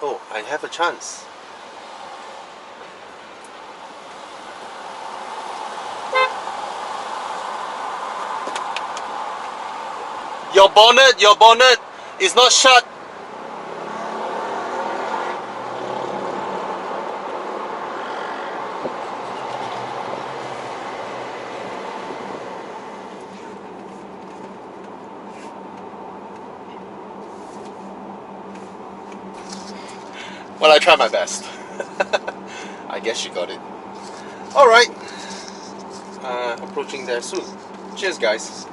Oh, I have a chance. Your bonnet is not shut. Well, I tried my best. I guess you got it. Alright. Approaching there soon. Cheers, guys.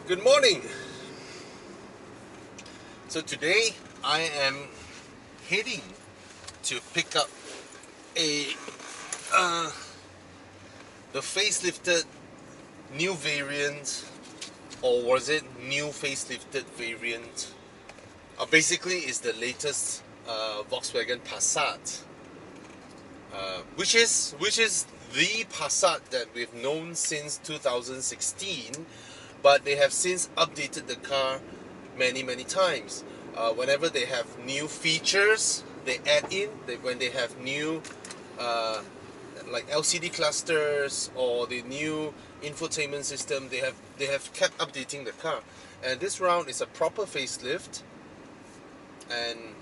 Good morning. So today I am heading to pick up the facelifted new variant, or was it new facelifted variant? Basically, it's the latest Volkswagen Passat, which is the Passat that we've known since 2016. But they have since updated the car many times. Whenever they have new features, they add in. When they have new like LCD clusters or the new infotainment system, they have kept updating the car. And this round is a proper facelift. And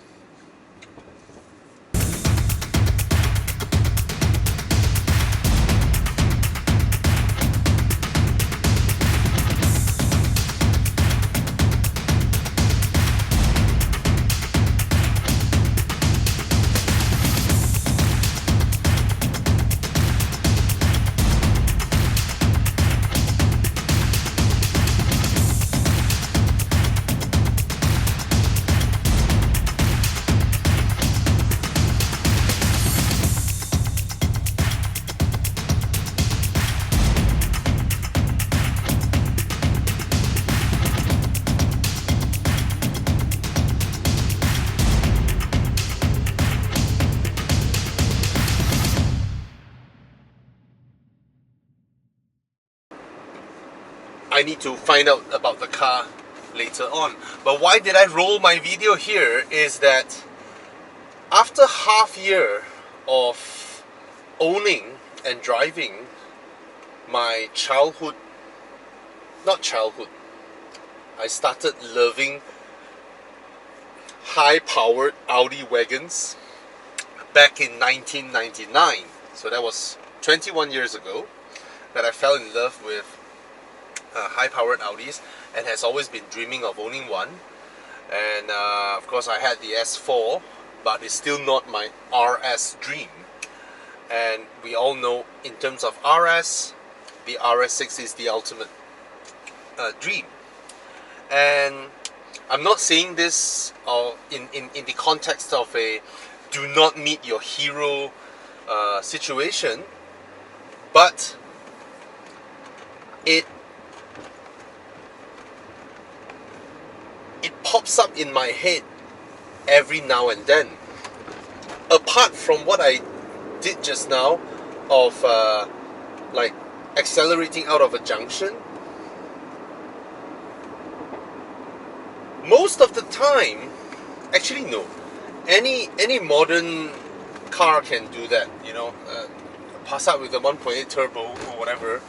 I need to find out about the car later on. But why did I roll my video here is that after half year of owning and driving my I started loving high-powered Audi wagons back in 1999. So that was 21 years ago that I fell in love with high-powered Audis, and has always been dreaming of owning one. And of course I had the S4, but it's still not my RS dream. And we all know, in terms of RS, the RS6 is the ultimate dream. And I'm not saying this in the context of a do not meet your hero situation, but it pops up in my head every now and then. Apart from what I did just now of like accelerating out of a junction, most of the time, actually no, any modern car can do that, you know. Passat with a 1.8 turbo or whatever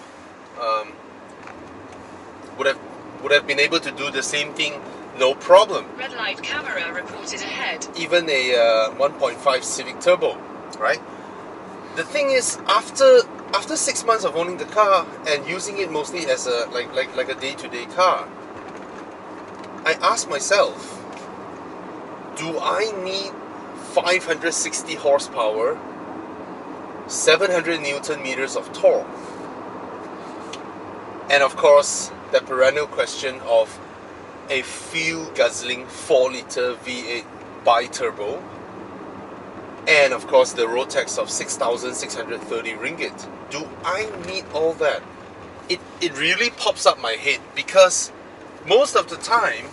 would have been able to do the same thing, no problem. Red light camera reported ahead. Even a 1.5 Civic Turbo, right? The thing is, after 6 months of owning the car and using it mostly as a like a day-to-day car, I asked myself, do I need 560 horsepower, 700 Newton meters of torque? And of course, the perennial question of, a fuel-guzzling 4-liter V8 bi-turbo, and of course the road tax of 6,630 ringgit. Do I need all that? It really pops up my head because most of the time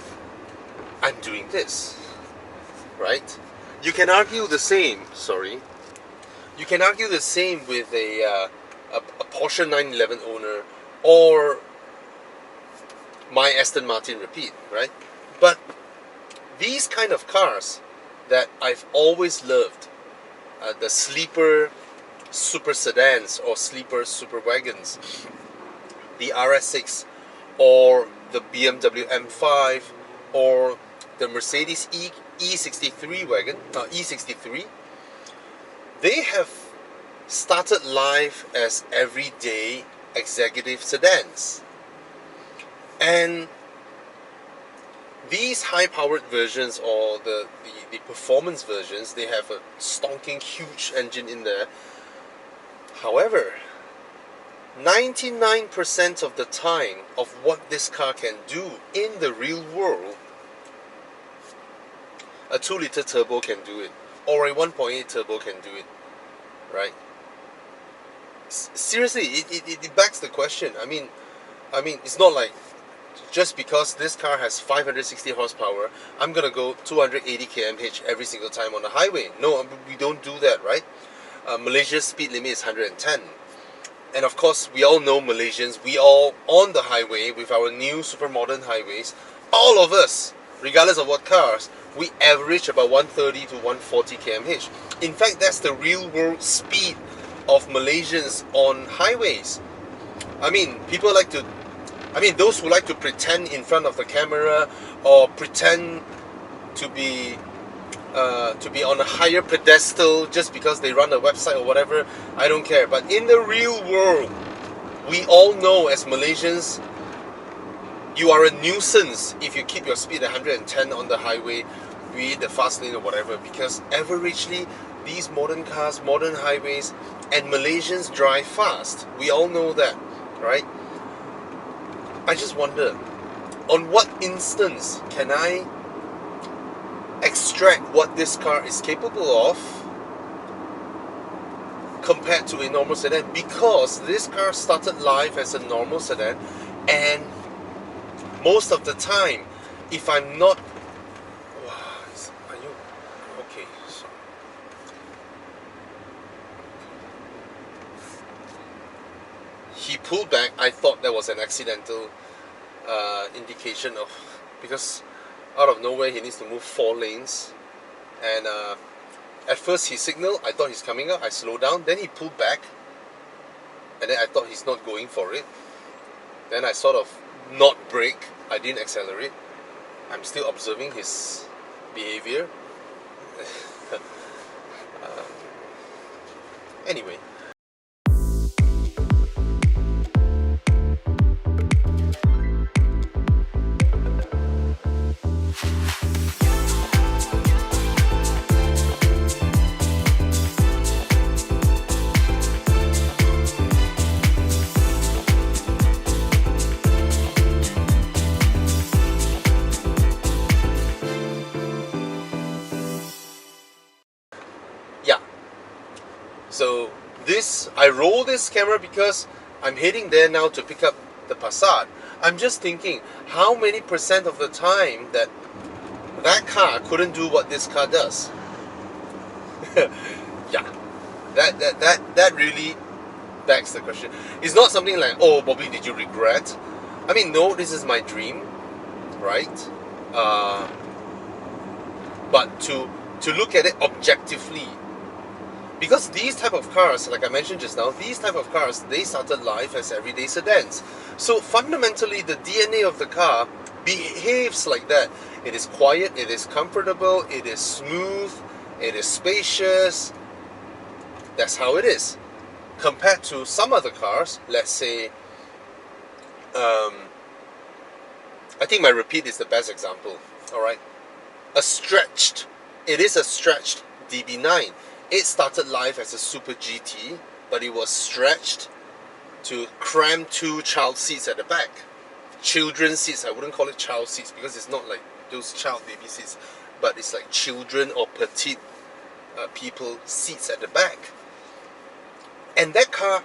I'm doing this, right? You can argue the same. You can argue the same with a Porsche 911 owner or my Aston Martin Repeat, right? But these kind of cars that I've always loved, the sleeper super sedans or sleeper super wagons, the RS6 or the BMW M5 or the Mercedes E63 wagon, E63, they have started life as everyday executive sedans. And these high-powered versions or the performance versions, they have a stonking huge engine in there. However, 99% of the time of what this car can do in the real world, a 2-liter turbo can do it, or a 1.8 turbo can do it, right? Seriously, it begs the question. I mean, it's not like just because this car has 560 horsepower, I'm gonna go 280 km/h every single time on the highway. No, we don't do that, right? Malaysia's speed limit is 110. And of course, we all know Malaysians, we all on the highway with our new super modern highways, all of us, regardless of what cars, we average about 130 to 140 km/h. In fact, that's the real world speed of Malaysians on highways. I mean, those who like to pretend in front of the camera or pretend to be on a higher pedestal just because they run a website or whatever, I don't care. But in the real world, we all know as Malaysians, you are a nuisance if you keep your speed at 110 on the highway, be it the fast lane or whatever, because averagely, these modern cars, modern highways, and Malaysians drive fast. We all know that, right? I just wonder, on what instance can I extract what this car is capable of compared to a normal sedan? Because this car started life as a normal sedan, and most of the time, if I'm not... Are you... Okay, so... He pulled back. I thought that was an accidental indication of... Because out of nowhere he needs to move 4 lanes, and at first he signaled, I thought he's coming up, I slowed down, then he pulled back, and then I thought he's not going for it, then I sort of not brake, I didn't accelerate. I'm still observing his behavior. Anyway, so I roll this camera because I'm heading there now to pick up the Passat. I'm just thinking, how many percent of the time that car couldn't do what this car does? Yeah, that really begs the question. It's not something like, oh Bobby, did you regret? I mean, no, this is my dream, right? But to look at it objectively, because these type of cars, like I mentioned just now, these type of cars, they started life as everyday sedans. So fundamentally, the DNA of the car behaves like that. It is quiet, it is comfortable, it is smooth, it is spacious. That's how it is. Compared to some other cars, let's say, I think my Repeat is the best example, alright? It is a stretched DB9. It started life as a Super GT, but it was stretched to cram 2 child seats at the back. children seats. I wouldn't call it child seats because it's not like those child baby seats, but it's like children or petite people seats at the back. And that car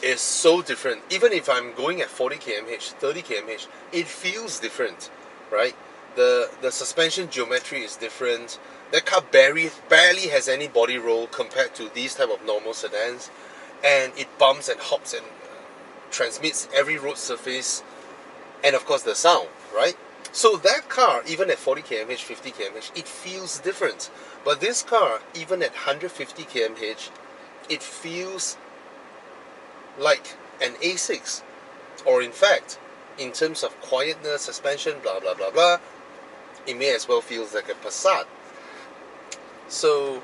is so different. Even if I'm going at 40 km/h, 30 km/h, it feels different, right? The suspension geometry is different. That car barely has any body roll compared to these type of normal sedans, and it bumps and hops and transmits every road surface, and of course the sound, right? So that car, even at 40 km/h, 50 km/h, it feels different. But this car, even at 150 km/h, it feels like an A6, or in fact, in terms of quietness, suspension, blah blah blah blah, it may as well feel like a Passat. So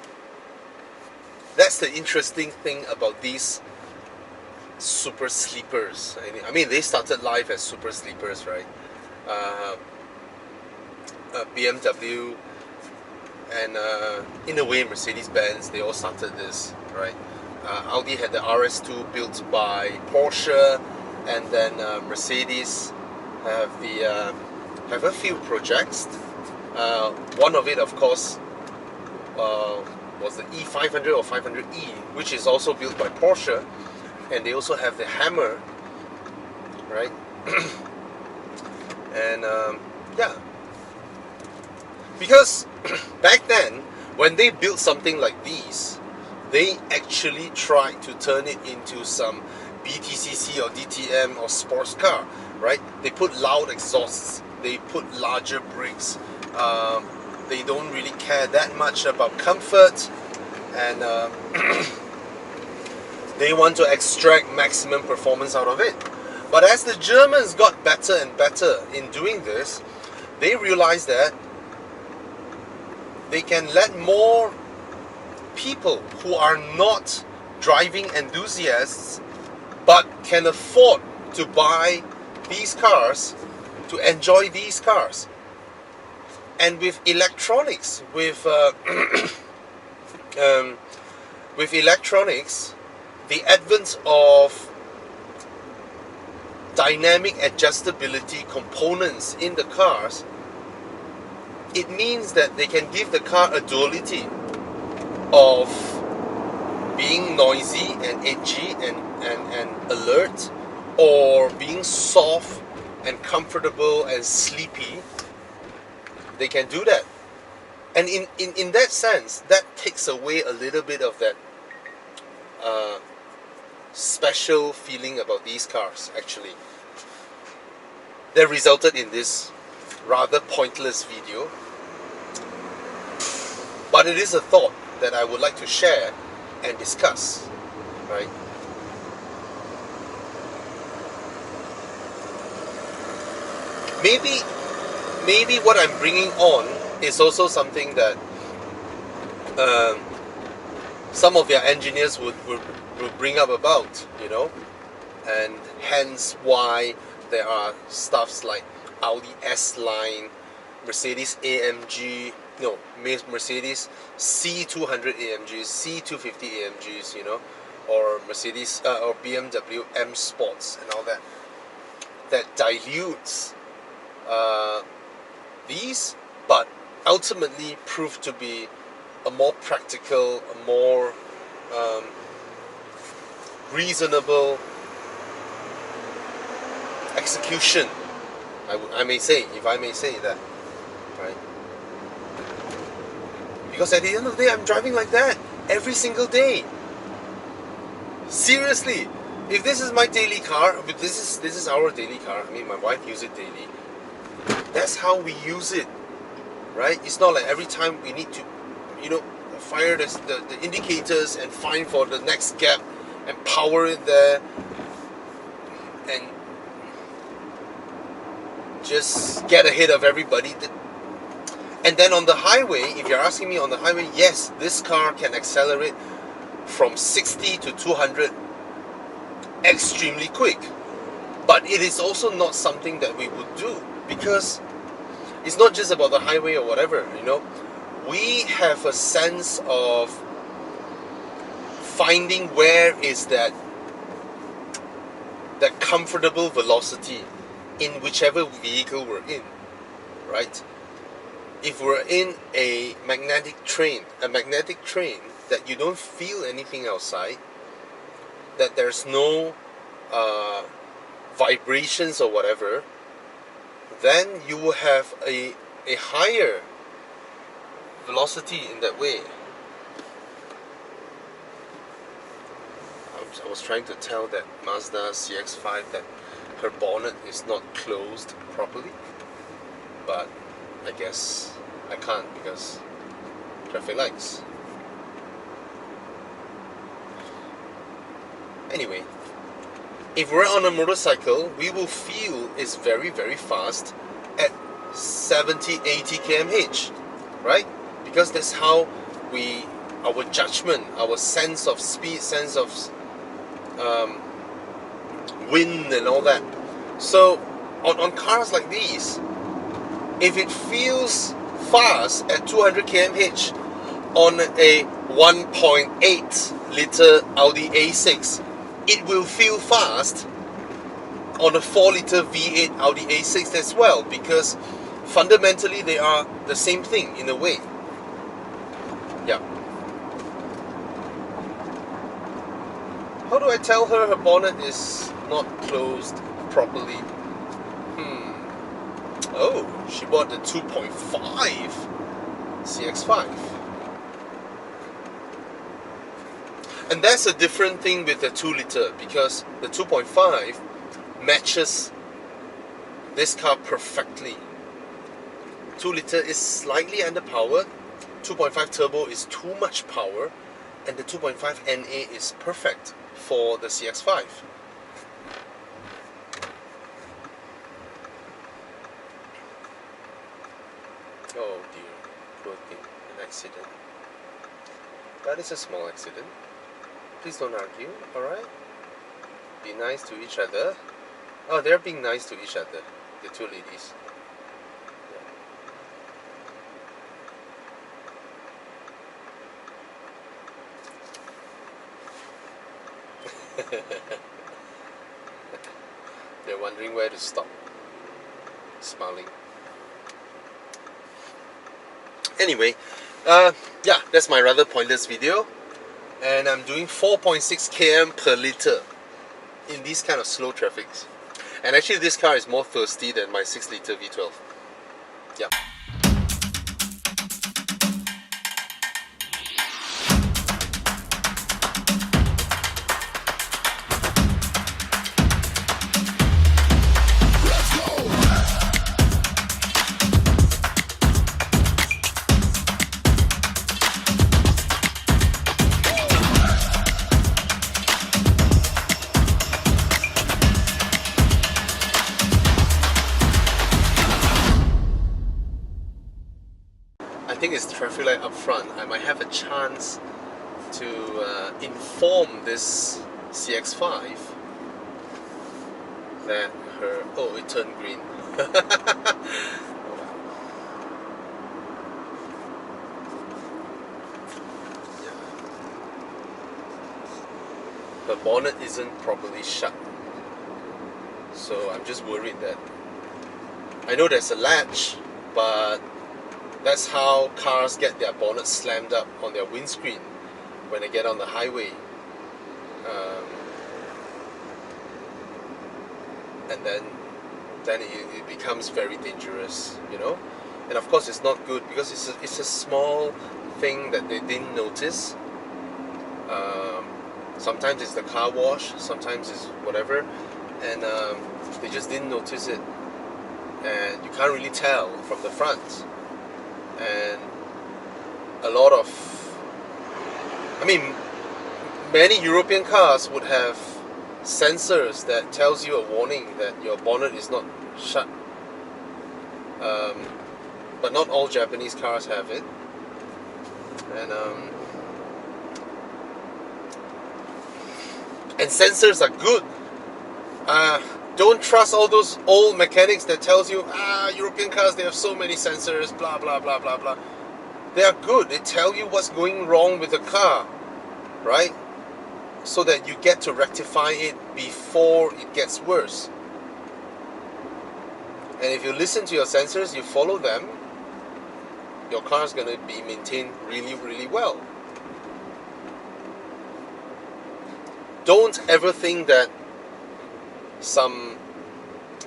that's the interesting thing about these super sleepers. I mean, they started life as super sleepers, right? BMW and in a way Mercedes-Benz, they all started this, right? Audi had the RS2 built by Porsche, and then Mercedes have a few projects. One of it, of course, was the E500 or 500E, which is also built by Porsche, and they also have the Hammer, right? And yeah, because back then, when they built something like these, they actually tried to turn it into some BTCC or DTM or sports car, right? They put loud exhausts, they put larger brakes, they don't really care that much about comfort, and they want to extract maximum performance out of it. But as the Germans got better and better in doing this, they realized that they can let more people who are not driving enthusiasts but can afford to buy these cars to enjoy these cars. And with electronics, with electronics, the advent of dynamic adjustability components in the cars, it means that they can give the car a duality of being noisy and edgy and alert, or being soft and comfortable and sleepy. They can do that. And in that sense, that takes away a little bit of that special feeling about these cars, actually. That resulted in this rather pointless video. But it is a thought that I would like to share and discuss, right? Maybe what I'm bringing on is also something that some of their engineers would bring up about, you know, and hence why there are stuffs like Audi S-Line, Mercedes AMG, no, Mercedes C200 AMGs, C250 AMGs, you know, or Mercedes or BMW M Sports and all that. That dilutes these, but ultimately prove to be a more practical, a more reasonable execution, I may say, if I may say that, right? Because at the end of the day, I'm driving like that every single day. Seriously, if this is my daily car, this is our daily car. I mean, my wife uses it daily. That's how we use it, right? It's not like every time we need to, you know, fire the indicators and find for the next gap and power it there and just get ahead of everybody. And then on the highway, if you're asking me on the highway, yes, this car can accelerate from 60 to 200 extremely quick. But it is also not something that we would do, because it's not just about the highway or whatever, you know. We have a sense of finding where is that comfortable velocity in whichever vehicle we're in, right? If we're in a magnetic train that you don't feel anything outside, that there's no vibrations or whatever, then you will have a higher velocity in that way. I was trying to tell that Mazda CX-5 that her bonnet is not closed properly, but I guess I can't because traffic lights. Anyway, if we're on a motorcycle, we will feel it's very, very fast at 70, 80 km/h, right? Because that's how our judgment, our sense of speed, sense of wind and all that. So on cars like these, if it feels fast at 200 km/h on a 1.8 liter Audi A6, it will feel fast on a 4 liter V8 Audi A6 as well, because fundamentally they are the same thing in a way. Yeah. How do I tell her bonnet is not closed properly? Oh, she bought the 2.5 CX-5. And that's a different thing with the 2 liter, because the 2.5 matches this car perfectly. 2 liter is slightly underpowered, 2.5 turbo is too much power, and the 2.5 NA is perfect for the CX-5. Oh dear, poor thing, an accident. That is a small accident. Please don't argue, alright? Be nice to each other. Oh, they're being nice to each other, the two ladies. They're wondering where to stop. Smiling. Anyway, yeah, that's my rather pointless video. And I'm doing 4.6 km per liter in these kind of slow traffics. And actually this car is more thirsty than my 6 liter V12. Yeah. I think it's traffic light up front. I might have a chance to inform this CX-5 that her... Oh, it turned green. The bonnet isn't properly shut, so I'm just worried that... I know there's a latch, but that's how cars get their bonnets slammed up on their windscreen when they get on the highway. And then it becomes very dangerous, you know. And of course it's not good because it's a small thing that they didn't notice. Sometimes it's the car wash, sometimes it's whatever, and they just didn't notice it, and you can't really tell from the front. And a lot of, I mean, many European cars would have sensors that tells you a warning that your bonnet is not shut, but not all Japanese cars have it. And sensors are good. Don't trust all those old mechanics that tells you, European cars, they have so many sensors, blah, blah, blah, blah, blah. They are good. They tell you what's going wrong with the car, right? So that you get to rectify it before it gets worse. And if you listen to your sensors, you follow them, your car is going to be maintained really, really well. Don't ever think that some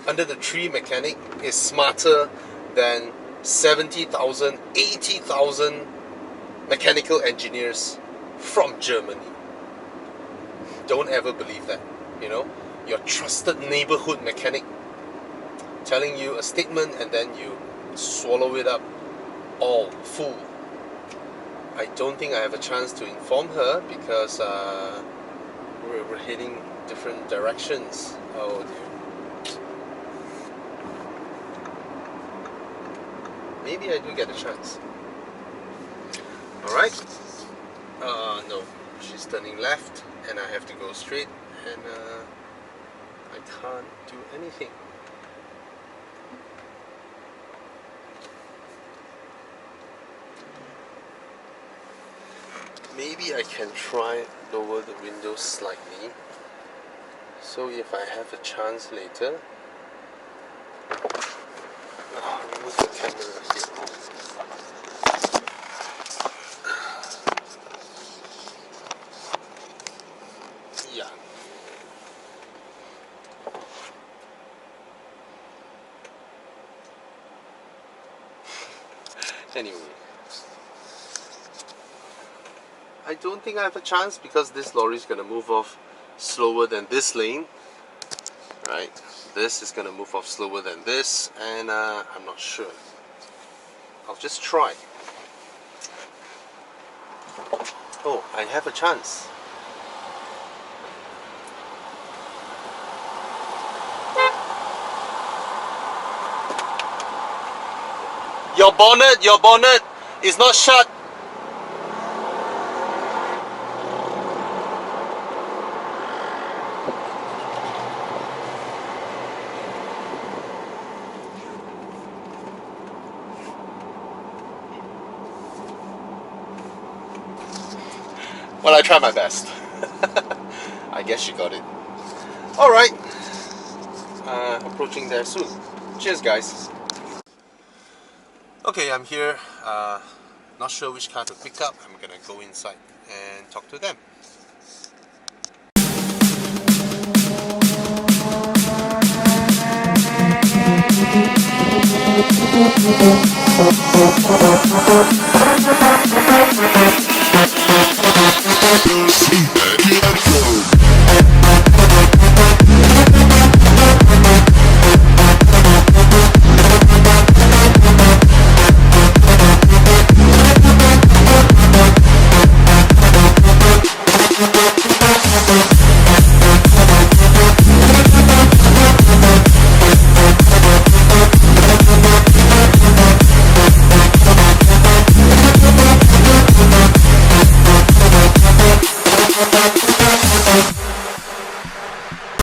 under the tree mechanic is smarter than 70,000, 80,000 mechanical engineers from Germany. Don't ever believe that. You know, your trusted neighborhood mechanic telling you a statement and then you swallow it up all full. I don't think I have a chance to inform her because we're heading different directions. Oh dear. Maybe I do get a chance. Alright. No. She's turning left and I have to go straight and I can't do anything. Maybe I can try lower the window slightly, so if I have a chance later. Remove the camera here. Yeah. Anyway. I don't think I have a chance because this lorry is going to move off slower than this lane, right? This is going to move off slower than this, and I'm not sure. I'll just try. Oh, I have a chance. Your bonnet is not shut. Well, I tried my best. I guess you got it. Alright. Approaching there soon. Cheers, guys. Okay, I'm here. Not sure which car to pick up. I'm gonna go inside and talk to them.